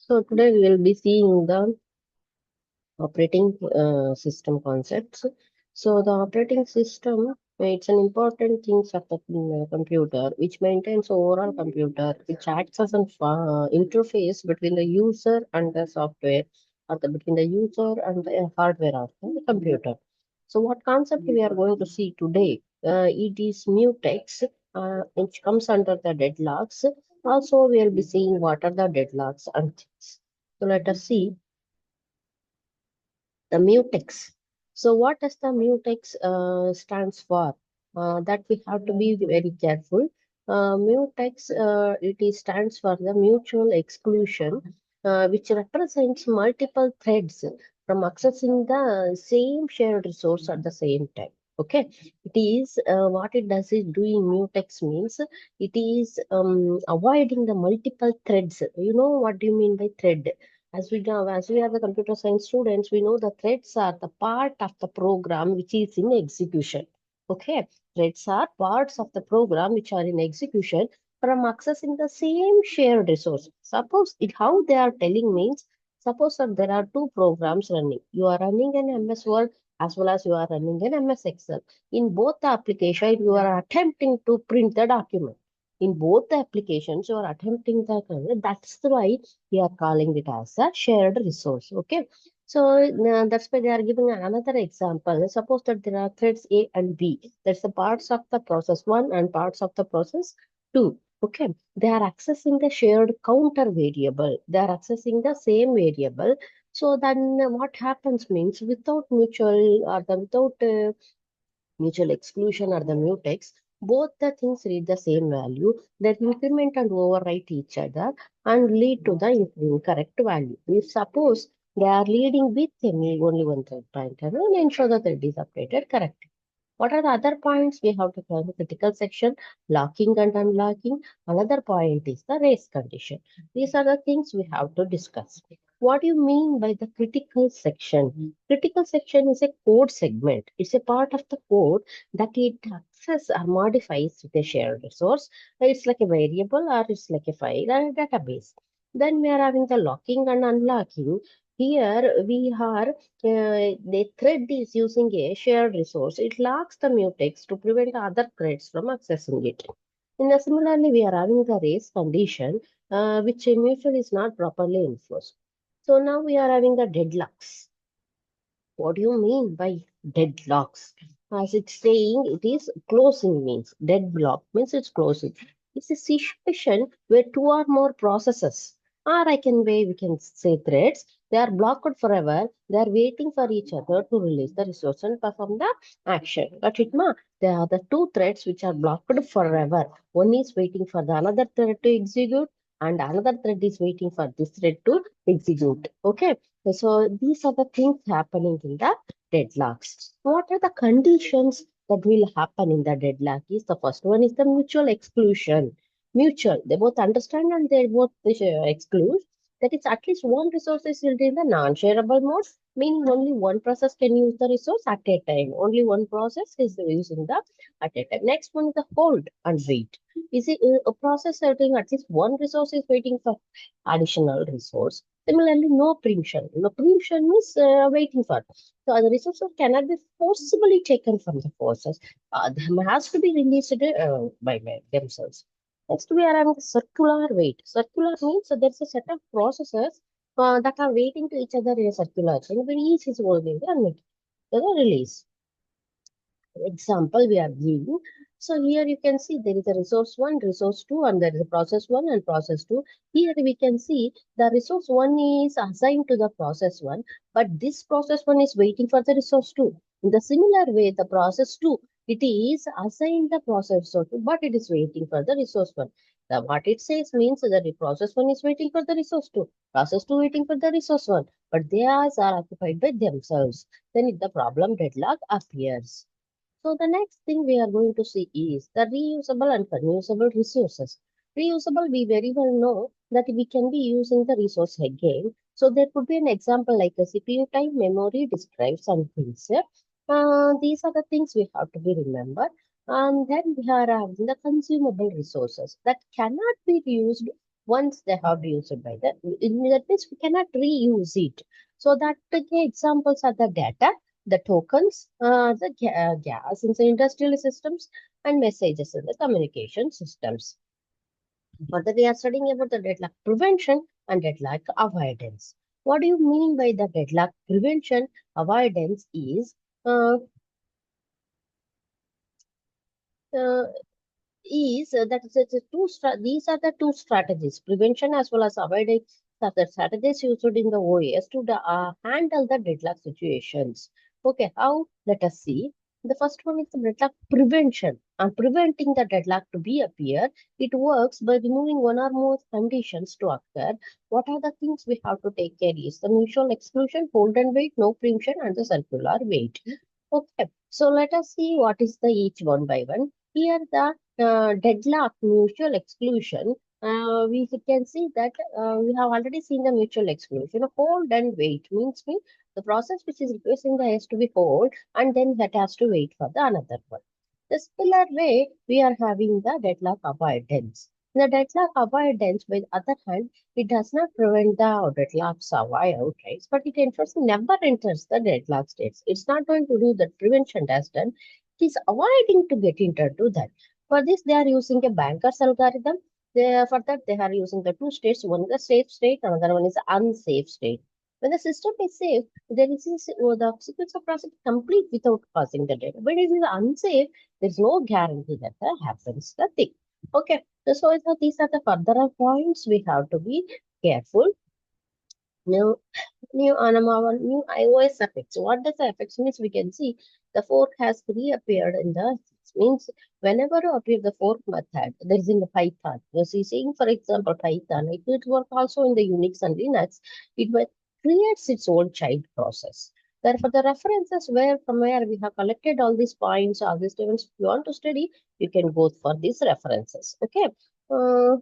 So today we will be seeing the operating system concepts. So the operating system, it's an important thing of the computer, which maintains overall computer, which acts as an interface between the user and the software, or between the user and the hardware of the computer. So what concept we are going to see today? It is mutex, which comes under the deadlocks. Also, we will be seeing what are the deadlocks and things. So let us see the mutex. So what does the mutex stands for? That we have to be very careful. Mutex, stands for the mutual exclusion, which represents multiple threads from accessing the same shared resource at the same time. Okay, it is what it does is doing mutex means it is avoiding the multiple threads. You know what do you mean by thread? As we know, as we are the computer science students, we know the threads are the part of the program which is in execution. Okay, threads are parts of the program which are in execution from accessing the same shared resource. Suppose it how they are telling means, suppose that there are two programs running. You are running an MS Word as well as you are running an MS Excel. In both the application, you are attempting to print the document. In both the applications, you are attempting the, that's why we are calling it as a shared resource. Okay. So that's why they are giving another example. Suppose that there are threads A and B. That's the parts of the process one and parts of the process two. Okay. They are accessing the shared counter variable. They are accessing the same variable. So then what happens means without mutual or the without mutual exclusion or the mutex, both the things read the same value, that increment and overwrite each other and lead to the incorrect value. If suppose they are leading with only one thread pointer, and ensure that thread is updated correctly. What are the other points? We have to cover the critical section, locking and unlocking. Another point is the race condition. These are the things we have to discuss. What do you mean by the critical section? Critical section is a code segment. It's a part of the code that it access or modifies the shared resource. It's like a variable or it's like a file or a database. Then we are having the locking and unlocking. Here we are the thread is using a shared resource. It locks the mutex to prevent other threads from accessing it. And similarly, we are having the race condition, which mutual is not properly enforced. So now we are having the deadlocks. What do you mean by deadlocks? As it's saying, it is closing means. Deadlock means it's closing. It's a situation where two or more processes, or we can say threads, they are blocked forever. They are waiting for each other to release the resource and perform the action. Got it, ma? There are the two threads which are blocked forever. One is waiting for the another thread to execute, and another thread is waiting for this thread to execute. Okay. So these are the things happening in the deadlocks. What are the conditions that will happen in the deadlock? Is the first one is the mutual exclusion. Mutual, they both understand and they both exclude. That is at least one resource is held in the non-shareable mode, meaning only one process can use the resource at a time. Only one process is using the at a time. Next one is the hold and wait. Is it a process setting at least one resource is waiting for additional resource? Similarly, no preemption. No preemption means waiting for. So the resources cannot be forcibly taken from the forces. Them has to be released by themselves. Next, we are having the circular wait. Circular means there's a set of processes that are waiting to each other in a circular chain where each is holding the release example we are giving. So here you can see there is a resource one, resource two, and there is a process one and process two. Here we can see the resource one is assigned to the process one, but this process one is waiting for the resource two. In the similar way, the process two, it is assigned the process two, but it is waiting for the resource one. What it says means that the process one is waiting for the resource two, process two waiting for the resource one, but they are occupied by themselves. Then the problem deadlock appears. So the next thing we are going to see is the reusable and unusable resources. Reusable, we very well know that we can be using the resource again. So there could be an example like a CPU time, memory, disk drives, and things. These are the things we have to be remembered. And then we are having the consumable resources that cannot be used once they have been used by that. That means we cannot reuse it. So that the examples are the data, the tokens, the gas in the industrial systems, and messages in the communication systems. Further, we are studying about the deadlock prevention and deadlock avoidance. What do you mean by the deadlock prevention? Avoidance is uh, uh, that is it's a these are the two strategies, prevention as well as avoidance are the strategies used in the OAS to handle the deadlock situations. Okay, how? Let us see. The first one is the deadlock prevention. And preventing the deadlock to be appear, it works by removing one or more conditions to occur. What are the things we have to take care is the mutual exclusion, hold and wait, no preemption, and the circular wait. Okay, so let us see what is the each one by one. Here the deadlock mutual exclusion, we can see that we have already seen the mutual exclusion. Hold and wait means the process which is requesting the has to be hold and then that has to wait for the another one. The similar way, we are having the deadlock avoidance. The deadlock avoidance, by the other hand, it does not prevent the deadlocks outright, but it ensures it never enters the deadlock states. It's not going to do that prevention has done. It is avoiding to get into that. For this, they are using a banker's algorithm. For that, they are using the two states. One is a safe state, another one is an unsafe state. When the system is safe, there is the sequence of process complete without causing the data. But if it is unsafe, there is no guarantee that that happens. Nothing. Okay. So these are the further points we have to be careful. Now, new iOS effects. What does the effects means? We can see the fork has reappeared in the means whenever you appear the fork method, there is in the Python. You see, saying for example Python, it will work also in the Unix and Linux. It will creates its own child process. Therefore, the references where from where we have collected all these points, all these tables, if you want to study, you can go for these references. Okay.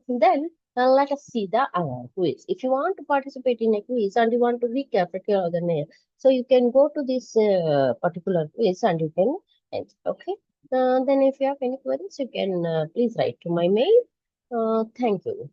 Then let us see the quiz. If you want to participate in a quiz and you want to recap it here or the name, so you can go to this particular quiz and you can answer. Okay. Then if you have any queries, you can please write to my mail. Thank you.